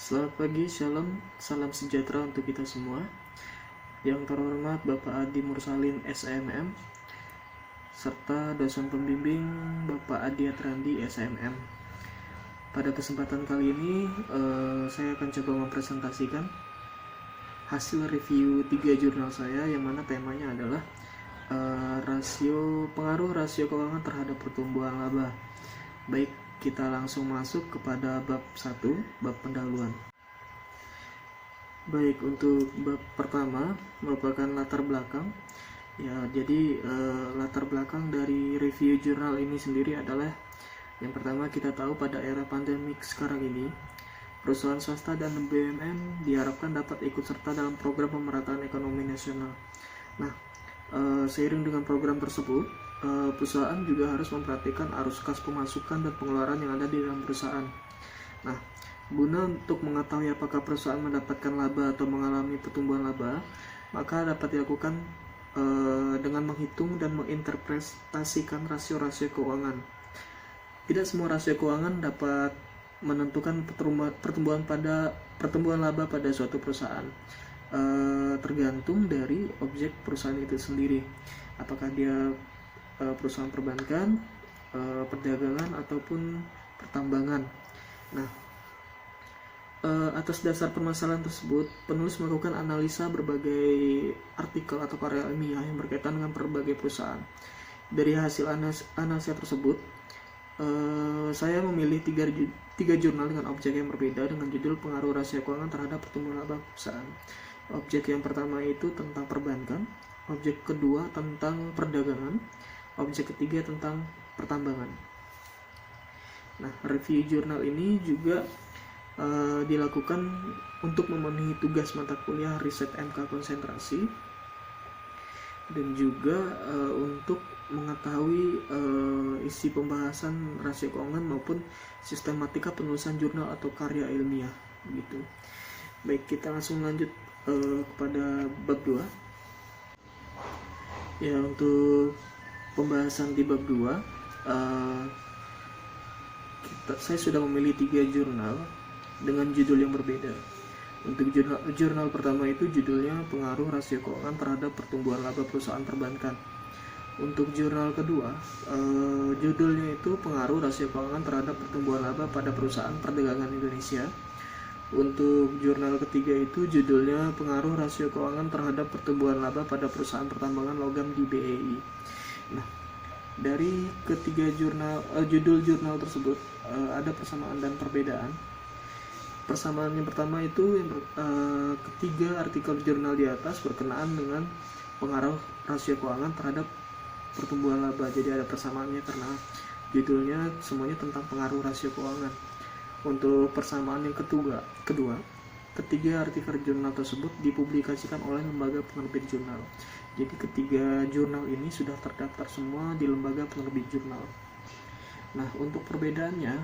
Selamat pagi, shalom, salam sejahtera untuk kita semua. Yang terhormat Bapak Adi Mursalin SMM, serta dosen pembimbing Bapak Adi Atrandi SMM. Pada kesempatan kali ini, saya akan coba mempresentasikan hasil review 3 jurnal saya, yang mana temanya adalah pengaruh rasio keuangan terhadap pertumbuhan laba. Baik, kita langsung masuk kepada bab 1, bab pendahuluan. Baik, untuk bab pertama merupakan latar belakang. Ya, jadi latar belakang dari review jurnal ini sendiri adalah yang pertama, kita tahu pada era pandemik sekarang ini, perusahaan swasta dan BUMN diharapkan dapat ikut serta dalam program pemerataan ekonomi nasional. Nah, seiring dengan program tersebut, perusahaan juga harus memperhatikan arus kas pemasukan dan pengeluaran yang ada di dalam perusahaan. Nah, guna untuk mengetahui apakah perusahaan mendapatkan laba atau mengalami pertumbuhan laba, maka dapat dilakukan dengan menghitung dan menginterpretasikan rasio-rasio keuangan. Tidak semua rasio keuangan dapat menentukan pertumbuhan laba pada suatu perusahaan. Tergantung dari objek perusahaan itu sendiri. Apakah dia perusahaan perbankan, perdagangan, ataupun pertambangan. Nah, atas dasar permasalahan tersebut, penulis melakukan analisa berbagai artikel atau karya ilmiah yang berkaitan dengan berbagai perusahaan. Dari hasil analisa tersebut, saya memilih tiga jurnal dengan objek yang berbeda dengan judul pengaruh rasio keuangan terhadap pertumbuhan laba perusahaan. Objek yang pertama itu tentang perbankan, objek kedua tentang perdagangan, objek ketiga tentang pertambangan. Nah, review jurnal ini juga dilakukan untuk memenuhi tugas mata kuliah riset MK konsentrasi, dan juga untuk mengetahui isi pembahasan rasio keuangan maupun sistematika penulisan jurnal atau karya ilmiah gitu. Baik, kita langsung lanjut kepada bab 2. Ya, untuk pembahasan di bab 2, saya sudah memilih 3 jurnal dengan judul yang berbeda. Untuk jurnal pertama itu judulnya pengaruh rasio keuangan terhadap pertumbuhan laba perusahaan perbankan. Untuk jurnal kedua, judulnya itu pengaruh rasio keuangan terhadap pertumbuhan laba pada perusahaan perdagangan Indonesia. Untuk jurnal ketiga itu judulnya pengaruh rasio keuangan terhadap pertumbuhan laba pada perusahaan pertambangan logam di BEI. Nah, dari ketiga judul jurnal tersebut ada persamaan dan perbedaan. Persamaan yang pertama itu ketiga artikel jurnal di atas berkenaan dengan pengaruh rasio keuangan terhadap pertumbuhan laba. Jadi ada persamaannya karena judulnya semuanya tentang pengaruh rasio keuangan. Untuk persamaan yang kedua, ketiga artikel jurnal tersebut dipublikasikan oleh lembaga penerbit jurnal. Jadi ketiga jurnal ini sudah terdaftar semua di lembaga penerbit jurnal. Nah, untuk perbedaannya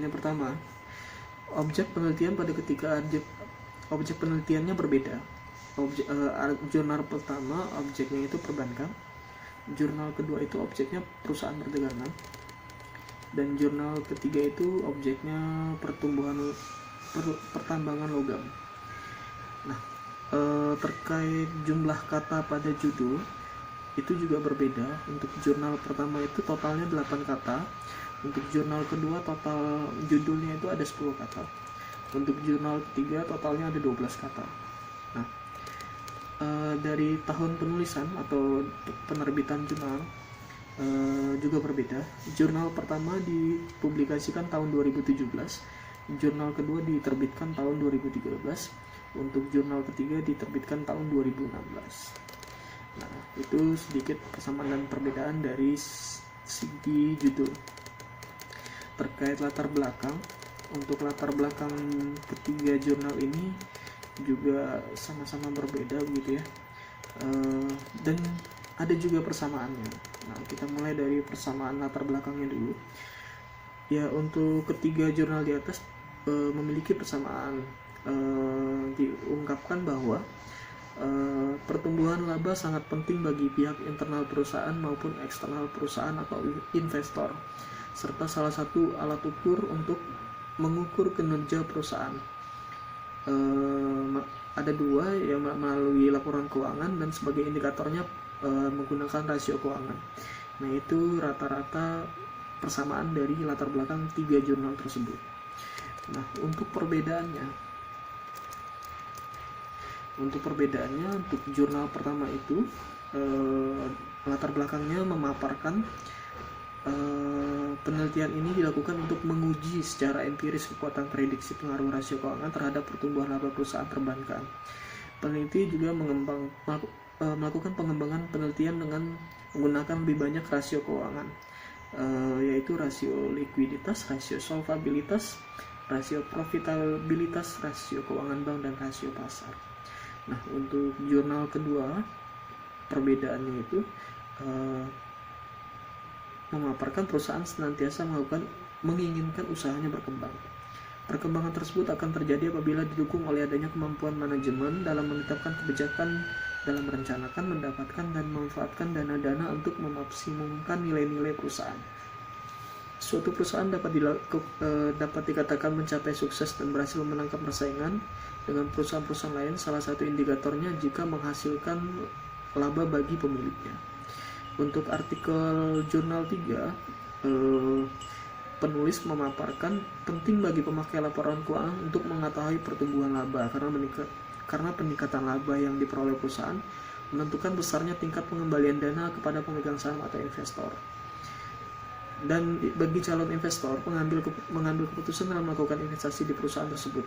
pertama, objek penelitian pada objek penelitiannya berbeda. Jurnal pertama objeknya itu perbankan, jurnal kedua itu objeknya perusahaan perdagangan, dan jurnal ketiga itu objeknya pertambangan logam. Nah, terkait jumlah kata pada judul itu juga berbeda. Untuk jurnal pertama itu totalnya 8 kata. Untuk jurnal kedua total judulnya itu ada 10 kata. Untuk jurnal ketiga totalnya ada 12 kata. Nah, dari tahun penulisan atau penerbitan jurnal juga berbeda. Jurnal pertama dipublikasikan tahun 2017, jurnal kedua diterbitkan tahun 2013, untuk jurnal ketiga diterbitkan tahun 2016. Nah, itu sedikit persamaan dan perbedaan dari segi judul. Terkait latar belakang, untuk latar belakang ketiga jurnal ini juga sama-sama berbeda gitu ya, dan ada juga persamaannya. Nah, kita mulai dari persamaan latar belakangnya dulu. Ya, untuk ketiga jurnal di atas memiliki persamaan. Diungkapkan bahwa pertumbuhan laba sangat penting bagi pihak internal perusahaan maupun eksternal perusahaan atau investor, serta salah satu alat ukur untuk mengukur kinerja perusahaan. Ada dua, yang melalui laporan keuangan dan sebagai indikatornya menggunakan rasio keuangan. Nah, itu rata-rata persamaan dari latar belakang 3 jurnal tersebut. Nah, untuk perbedaannya untuk jurnal pertama itu latar belakangnya memaparkan penelitian ini dilakukan untuk menguji secara empiris kekuatan prediksi pengaruh rasio keuangan terhadap pertumbuhan laba perusahaan perbankan. Peneliti juga melakukan pengembangan penelitian dengan menggunakan lebih banyak rasio keuangan, yaitu rasio likuiditas, rasio solvabilitas, rasio profitabilitas, rasio keuangan bank, dan rasio pasar. Nah, untuk jurnal kedua, perbedaannya itu memaparkan perusahaan senantiasa menginginkan usahanya berkembang. Perkembangan tersebut akan terjadi apabila didukung oleh adanya kemampuan manajemen dalam menetapkan kebijakan, dalam merencanakan, mendapatkan, dan memanfaatkan dana-dana untuk memaksimumkan nilai-nilai perusahaan. Suatu perusahaan dapat dikatakan mencapai sukses dan berhasil menangkap persaingan dengan perusahaan-perusahaan lain. Salah satu indikatornya jika menghasilkan laba bagi pemiliknya. Untuk artikel jurnal 3, penulis memaparkan penting bagi pemakai laporan keuangan untuk mengetahui pertumbuhan laba karena peningkatan laba yang diperoleh perusahaan menentukan besarnya tingkat pengembalian dana kepada pemegang saham atau investor. Dan bagi calon investor, mengambil keputusan dalam melakukan investasi di perusahaan tersebut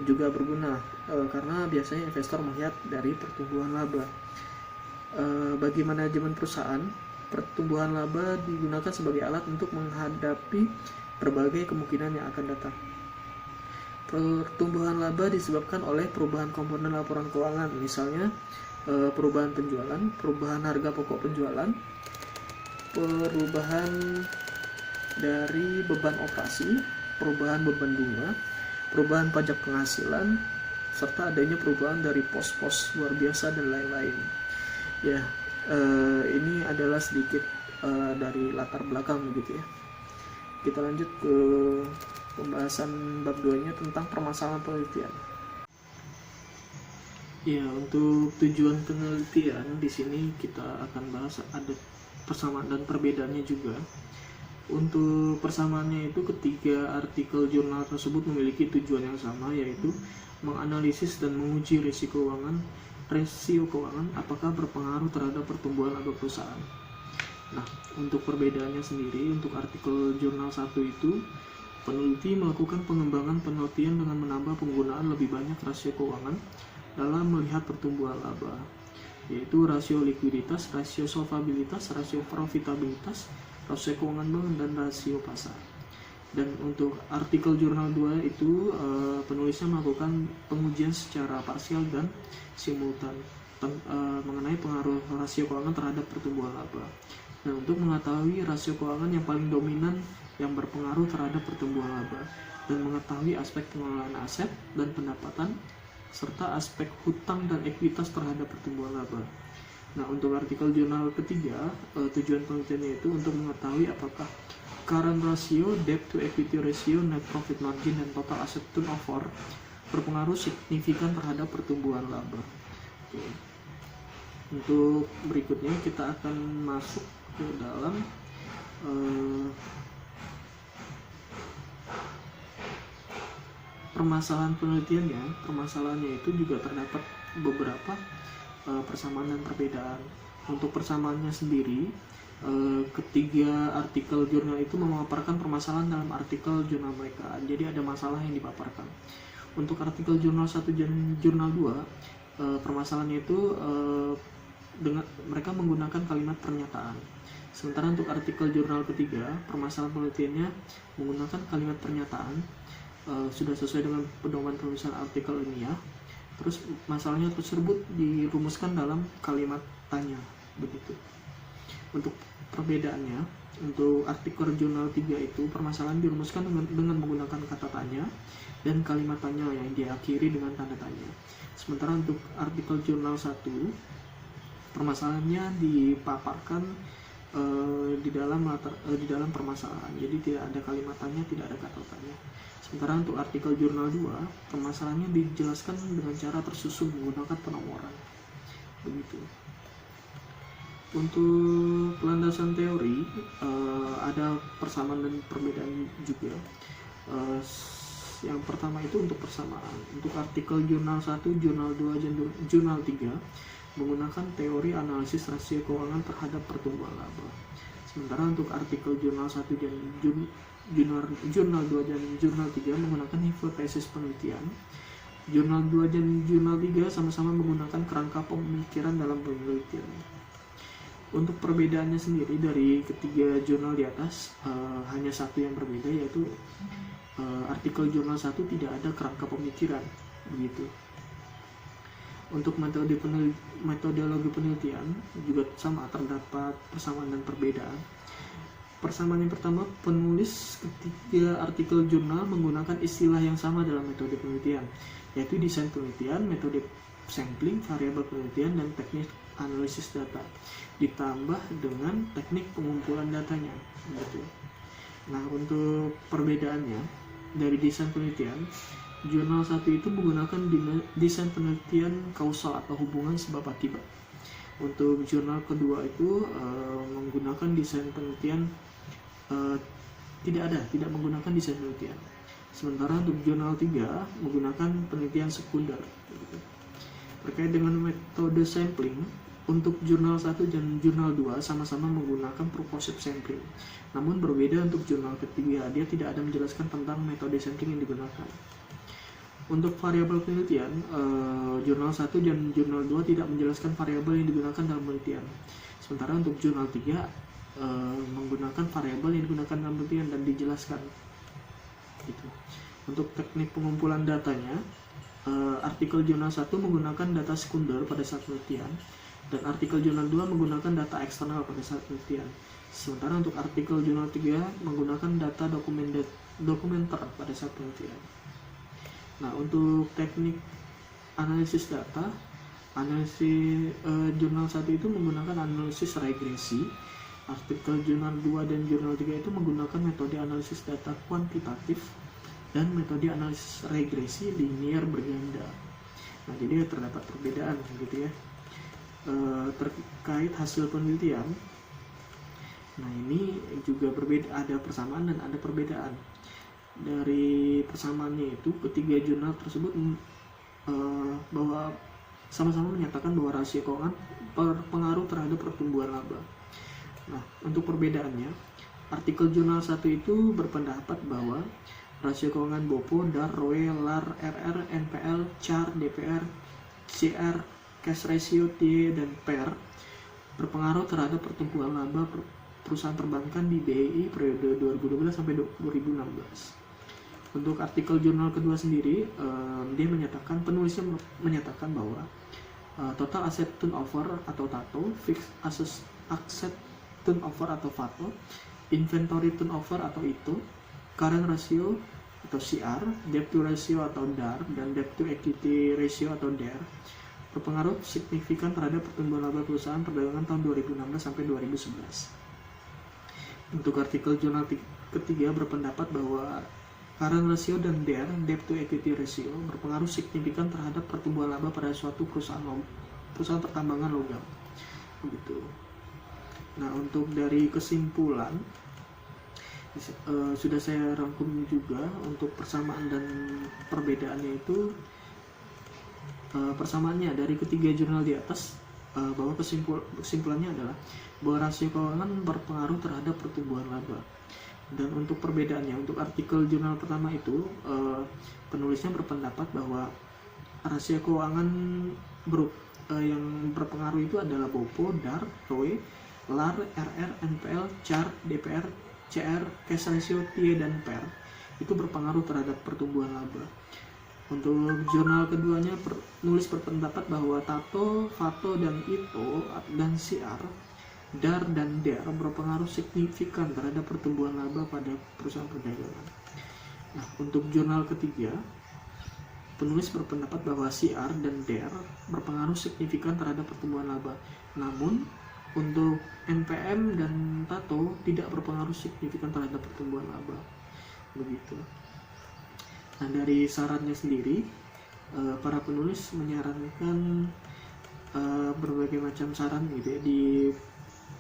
juga berguna karena biasanya investor melihat dari pertumbuhan laba. Bagi manajemen perusahaan, pertumbuhan laba digunakan sebagai alat untuk menghadapi berbagai kemungkinan yang akan datang. Pertumbuhan laba disebabkan oleh perubahan komponen laporan keuangan, misalnya perubahan penjualan, perubahan harga pokok penjualan, perubahan dari beban operasi, perubahan beban bunga, perubahan pajak penghasilan, serta adanya perubahan dari pos-pos luar biasa dan lain-lain. Ya, ini adalah sedikit dari latar belakang begitu ya. Kita lanjut ke pembahasan bab 2-nya tentang permasalahan penelitian. Ya, untuk tujuan penelitian di sini kita akan bahas ada persamaan dan perbedaannya juga. Untuk persamaannya itu ketiga artikel jurnal tersebut memiliki tujuan yang sama, yaitu menganalisis dan menguji rasio keuangan apakah berpengaruh terhadap pertumbuhan laba perusahaan. Nah, untuk perbedaannya sendiri, untuk artikel jurnal 1 itu, peneliti melakukan pengembangan penelitian dengan menambah penggunaan lebih banyak rasio keuangan dalam melihat pertumbuhan laba, yaitu rasio likuiditas, rasio solvabilitas, rasio profitabilitas, rasio keuangan bank, dan rasio pasar. Dan untuk artikel jurnal 2 itu penulisnya melakukan pengujian secara parsial dan simultan mengenai pengaruh rasio keuangan terhadap pertumbuhan laba. Dan untuk mengetahui rasio keuangan yang paling dominan yang berpengaruh terhadap pertumbuhan laba, dan mengetahui aspek pengelolaan aset dan pendapatan, serta aspek hutang dan ekuitas terhadap pertumbuhan laba. Nah, untuk artikel jurnal ketiga, tujuan penelitiannya itu untuk mengetahui apakah current ratio, debt to equity ratio, net profit margin, dan total asset turnover berpengaruh signifikan terhadap pertumbuhan laba. Oke. Untuk berikutnya kita akan masuk ke dalam permasalahan penelitiannya. Permasalahannya itu juga terdapat beberapa persamaan dan perbedaan. Untuk persamaannya sendiri, ketiga artikel jurnal itu memaparkan permasalahan dalam artikel jurnal mereka. Jadi ada masalah yang dipaparkan. Untuk artikel jurnal 1 dan jurnal 2, permasalahannya itu dengan mereka menggunakan kalimat pernyataan. Sementara untuk artikel jurnal ketiga, permasalahan penelitiannya menggunakan kalimat pernyataan, sudah sesuai dengan pedoman penulisan artikel ilmiah. Terus masalahnya tersebut dirumuskan dalam kalimat tanya, begitu. Untuk perbedaannya, untuk artikel jurnal 3 itu permasalahan dirumuskan dengan menggunakan kata tanya dan kalimat tanya yang diakhiri dengan tanda tanya. Sementara untuk artikel jurnal 1, permasalahannya dipaparkan di dalam permasalahan. Jadi tidak ada kalimat tanya, tidak ada kata tanya. Sementara untuk artikel jurnal 2, permasalahannya dijelaskan dengan cara tersusun menggunakan penomoran. Begitu. Untuk landasan teori, ada persamaan dan perbedaan juga. Yang pertama itu untuk persamaan. Untuk artikel jurnal 1, jurnal 2, dan jurnal 3 menggunakan teori analisis rasio keuangan terhadap pertumbuhan laba. Sementara untuk artikel jurnal 1 dan jurnal 2 dan jurnal 3 menggunakan hipotesis penelitian. Jurnal 2 dan jurnal 3 sama-sama menggunakan kerangka pemikiran dalam penelitian. Untuk perbedaannya sendiri dari ketiga jurnal di atas, hanya satu yang berbeda, yaitu artikel jurnal 1 tidak ada kerangka pemikiran. Begitu. Untuk metodologi penelitian juga sama, terdapat persamaan dan perbedaan. Persamaan yang pertama, penulis ketiga artikel jurnal menggunakan istilah yang sama dalam metode penelitian, yaitu desain penelitian, metode sampling, variabel penelitian, dan teknik analisis data, ditambah dengan teknik pengumpulan datanya. Gitu. Nah, untuk perbedaannya dari desain penelitian, jurnal 1 itu menggunakan desain penelitian kausal atau hubungan sebab akibat. Untuk jurnal kedua itu menggunakan desain penelitian tidak menggunakan desain penelitian. Sementara untuk jurnal 3 menggunakan penelitian sekunder. Terkait dengan metode sampling, untuk jurnal 1 dan jurnal 2 sama-sama menggunakan purposive sampling. Namun berbeda untuk jurnal ketiga, dia tidak ada menjelaskan tentang metode sampling yang digunakan. Untuk variabel penelitian, jurnal 1 dan jurnal 2 tidak menjelaskan variabel yang digunakan dalam penelitian. Sementara untuk jurnal 3 menggunakan variabel yang digunakan dalam penelitian dan dijelaskan. Gitu. Untuk teknik pengumpulan datanya, artikel jurnal 1 menggunakan data sekunder pada saat penelitian, dan artikel jurnal 2 menggunakan data eksternal pada saat penelitian. Sementara untuk artikel jurnal 3 menggunakan data dokumenter pada saat penelitian. Nah, untuk teknik analisis data, jurnal 1 itu menggunakan analisis regresi. Artikel jurnal 2 dan jurnal 3 itu menggunakan metode analisis data kuantitatif dan metode analisis regresi linear berganda. Nah, jadi terdapat perbedaan gitu ya. Terkait hasil penelitian, nah ini juga berbeda, ada persamaan dan ada perbedaan. Dari persamaannya itu, ketiga jurnal tersebut bahwa sama-sama menyatakan bahwa rasio keuangan berpengaruh terhadap pertumbuhan laba. Nah, untuk perbedaannya, artikel jurnal 1 itu berpendapat bahwa rasio keuangan BOPO, DAR, ROE, LAR, RR, NPL, CAR, DPR, CR, cash ratio, TIE, dan PER berpengaruh terhadap pertumbuhan laba perusahaan perbankan di BEI periode 2012 sampai 2016. Untuk artikel jurnal kedua sendiri, penulisnya menyatakan bahwa total asset turnover atau TATO, fixed asset turnover atau FATO, inventory turnover atau ITO, current ratio atau CR, debt to ratio atau DAR, dan debt to equity ratio atau DER berpengaruh signifikan terhadap pertumbuhan laba perusahaan perdagangan tahun 2016 sampai 2011. Untuk artikel jurnal ketiga berpendapat bahwa current ratio dan DER, debt to equity ratio, berpengaruh signifikan terhadap pertumbuhan laba pada suatu perusahaan pertambangan logam. Begitu. Nah, untuk dari kesimpulan sudah saya rangkum juga untuk persamaan dan perbedaannya itu. Persamaannya dari ketiga jurnal di atas, bahwa kesimpulannya adalah bahwa rasio keuangan berpengaruh terhadap pertumbuhan laba. Dan untuk perbedaannya, untuk artikel jurnal pertama itu, penulisnya berpendapat bahwa rasio keuangan yang berpengaruh itu adalah BOPO, DAR, ROE, LAR, RR, NPL, CAR, DPR, CR, cash ratio, TIE, dan PER itu berpengaruh terhadap pertumbuhan laba. Untuk jurnal keduanya, penulis berpendapat bahwa TATO, FATO, dan ITO, dan CR, DAR, dan DER berpengaruh signifikan terhadap pertumbuhan laba pada perusahaan perdagangan. Nah, untuk jurnal ketiga, penulis berpendapat bahwa CR dan DER berpengaruh signifikan terhadap pertumbuhan laba. Namun, Untuk NPM dan tato tidak berpengaruh signifikan terhadap pertumbuhan laba. Begitu. Nah, dari sarannya sendiri, para penulis menyarankan berbagai macam saran gitu ya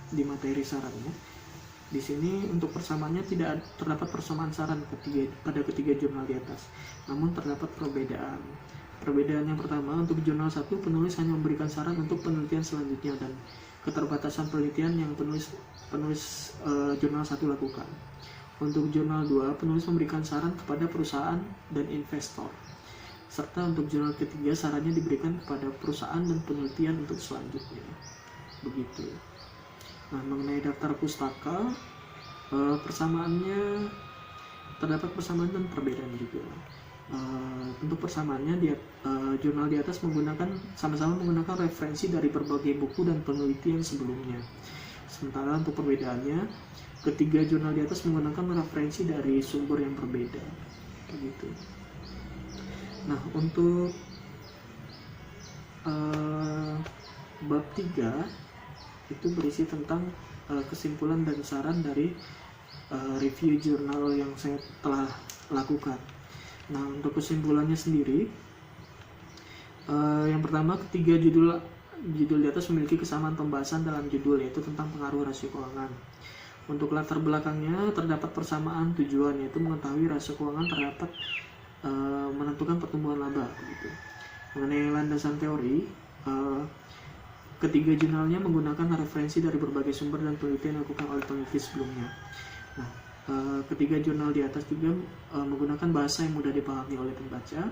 di materi sarannya. Di sini untuk persamaannya tidak terdapat persamaan saran pada ketiga jurnal di atas, namun terdapat perbedaan. Perbedaan yang pertama, untuk jurnal 1 penulis hanya memberikan saran untuk penelitian selanjutnya dan keterbatasan penelitian yang penulis jurnal 1 lakukan. Untuk jurnal 2, penulis memberikan saran kepada perusahaan dan investor. Serta untuk jurnal ketiga, sarannya diberikan kepada perusahaan dan penelitian untuk selanjutnya. Begitu. Nah, mengenai daftar pustaka, persamaannya terdapat persamaan dan perbedaan juga. Untuk persamaannya, jurnal di atas sama-sama menggunakan referensi dari berbagai buku dan penelitian sebelumnya. Sementara untuk perbedaannya, ketiga jurnal di atas menggunakan referensi dari sumber yang berbeda. Begitu. Nah, untuk bab 3 itu berisi tentang kesimpulan dan saran dari review jurnal yang saya telah lakukan. Nah, untuk kesimpulannya sendiri, yang pertama, ketiga judul di atas memiliki kesamaan pembahasan dalam judul, yaitu tentang pengaruh rasio keuangan. Untuk latar belakangnya terdapat persamaan tujuan, yaitu mengetahui rasio keuangan terdapat menentukan pertumbuhan laba. Gitu. Mengenai landasan teori, ketiga jurnalnya menggunakan referensi dari berbagai sumber dan penelitian yang dilakukan oleh peneliti sebelumnya. Nah, ketiga jurnal di atas juga menggunakan bahasa yang mudah dipahami oleh pembaca.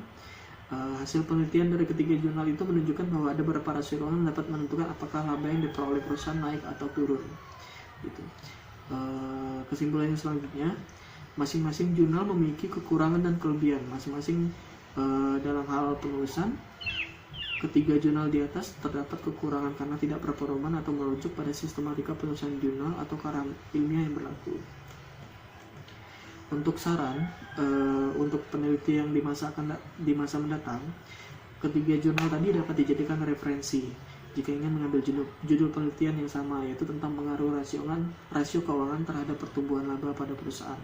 Hasil penelitian dari ketiga jurnal itu menunjukkan bahwa ada beberapa rasio keuangan dapat menentukan apakah laba yang diperoleh perusahaan naik atau turun. Gitu. Kesimpulannya selanjutnya, masing-masing jurnal memiliki kekurangan dan kelebihan masing-masing dalam hal penulisan. Ketiga jurnal di atas terdapat kekurangan karena tidak berpedoman atau merujuk pada sistematika penulisan jurnal atau karya ilmiah yang berlaku. Untuk saran untuk peneliti yang di masa mendatang, ketiga jurnal tadi dapat dijadikan referensi jika ingin mengambil judul penelitian yang sama, yaitu tentang pengaruh rasio keuangan terhadap pertumbuhan laba pada perusahaan.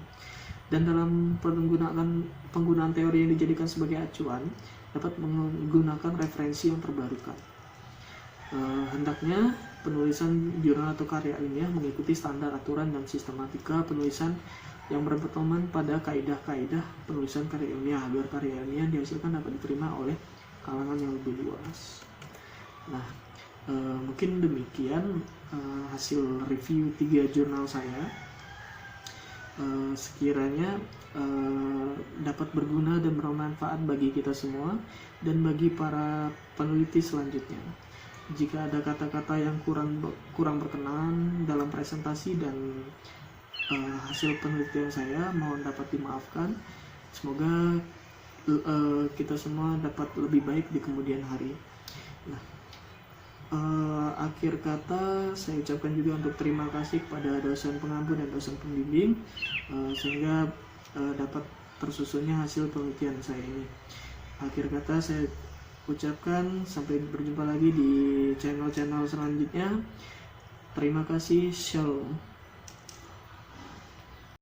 Dan dalam penggunaan teori yang dijadikan sebagai acuan, dapat menggunakan referensi yang terbarukan. Hendaknya penulisan jurnal atau karya ilmiah mengikuti standar aturan dan sistematika penulisan yang berpedoman pada kaidah-kaidah penulisan karya ilmiah agar karya ilmiah dihasilkan dapat diterima oleh kalangan yang lebih luas. Nah, mungkin demikian hasil review 3 jurnal saya. Sekiranya dapat berguna dan bermanfaat bagi kita semua dan bagi para peneliti selanjutnya. Jika ada kata-kata yang kurang berkenan dalam presentasi dan hasil penelitian saya, mohon dapat dimaafkan. Semoga kita semua dapat lebih baik di kemudian hari. Nah, akhir kata saya ucapkan juga untuk terima kasih kepada dosen pengampu dan dosen pembimbing sehingga dapat tersusunnya hasil penelitian saya ini. Akhir kata saya ucapkan sampai berjumpa lagi di channel-channel selanjutnya. Terima kasih, shalom.